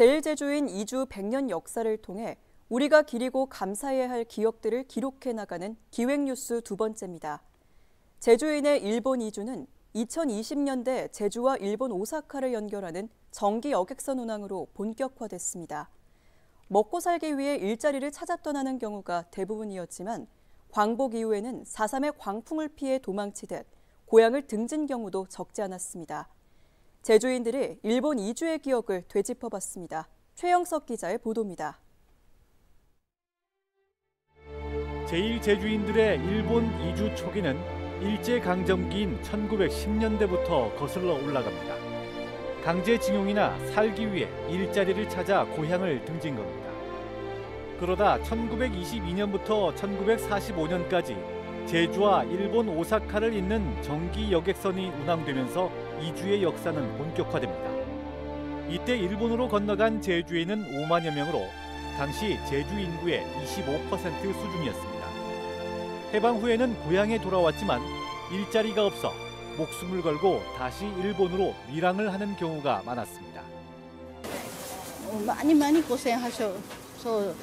제1제주인 이주 100년 역사를 통해 우리가 기리고 감사해야 할 기억들을 기록해 나가는 기획뉴스 두 번째입니다. 제주인의 일본 이주는 2020년대 제주와 일본 오사카를 연결하는 정기 여객선 운항으로 본격화됐습니다. 먹고 살기 위해 일자리를 찾아 떠나는 경우가 대부분이었지만 광복 이후에는 4.3의 광풍을 피해 도망치듯 고향을 등진 경우도 적지 않았습니다. 제주인들이 일본 이주의 기억을 되짚어봤습니다. 최영석 기자의 보도입니다. 제1제주인들의 일본 이주 초기는 일제강점기인 1910년대부터 거슬러 올라갑니다. 강제징용이나 살기 위해 일자리를 찾아 고향을 등진 겁니다. 그러다 1922년부터 1945년까지 제주와 일본 오사카를 잇는 정기 여객선이 운항되면서 이주의 역사는 본격화됩니다. 이때 일본으로 건너간 제주인은 5만여 명으로 당시 제주 인구의 25% 수준이었습니다. 해방 후에는 고향에 돌아왔지만 일자리가 없어 목숨을 걸고 다시 일본으로 밀항을 하는 경우가 많았습니다. 많이 고생하셔서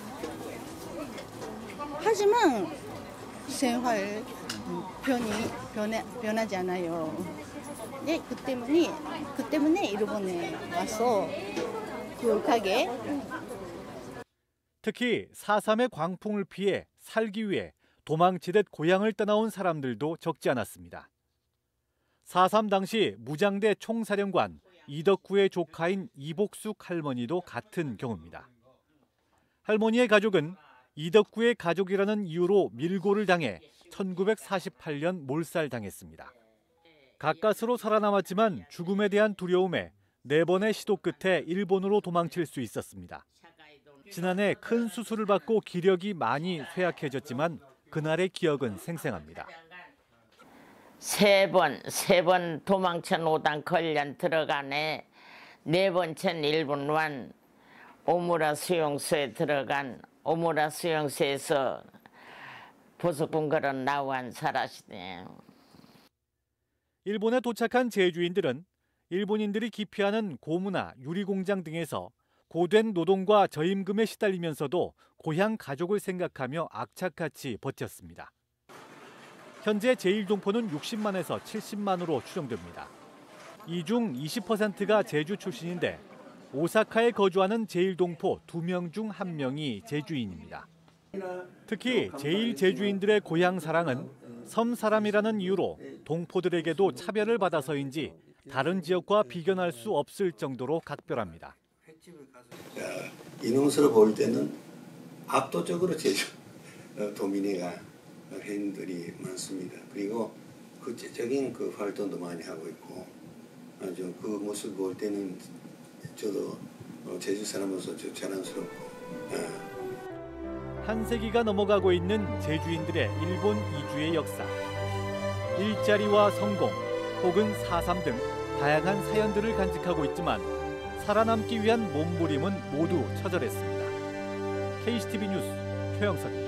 하지만 생활 변하지 않아요. 네, 그 때문에 일본에 와서 그 가게. 특히 4.3의 광풍을 피해 살기 위해 도망치듯 고향을 떠나온 사람들도 적지 않았습니다. 4.3 당시 무장대 총사령관 이덕구의 조카인 이복숙 할머니도 같은 경우입니다. 할머니의 가족은 이덕구의 가족이라는 이유로 밀고를 당해 1948년 몰살당했습니다. 가까스로 살아남았지만 죽음에 대한 두려움에 4번의 시도 끝에 일본으로 도망칠 수 있었습니다. 지난해 큰 수술을 받고 기력이 많이 쇠약해졌지만 그날의 기억은 생생합니다. 세 번 도망쳐 노당 걸련 들어가네. 4번째는 일본 완 오무라 수용소에 들어간 오무라 수용소에서 보석군 걸어 나온 살아시네. 일본에 도착한 제주인들은 일본인들이 기피하는 고무나 유리공장 등에서 고된 노동과 저임금에 시달리면서도 고향 가족을 생각하며 악착같이 버텼습니다. 현재 제1동포는 60만에서 70만으로 추정됩니다. 이 중 20%가 제주 출신인데 오사카에 거주하는 제1동포 2명 중 1명이 제주인입니다. 특히 제1제주인들의 고향 사랑은 섬 사람이라는 이유로 동포들에게도 차별을 받아서인지 다른 지역과 비견할 수 없을 정도로 각별합니다. 인원수로 볼 때는 압도적으로 제주 도민회가 회원들이 많습니다. 그리고 국제적인 그 활동도 많이 하고 있고 아주 그 모습 볼 때는 저도 제주 사람으로서 자랑스럽고. 한 세기가 넘어가고 있는 제주인들의 일본 이주의 역사. 일자리와 성공 혹은 4.3 등 다양한 사연들을 간직하고 있지만 살아남기 위한 몸부림은 모두 처절했습니다. KCTV 뉴스 최영석입니다.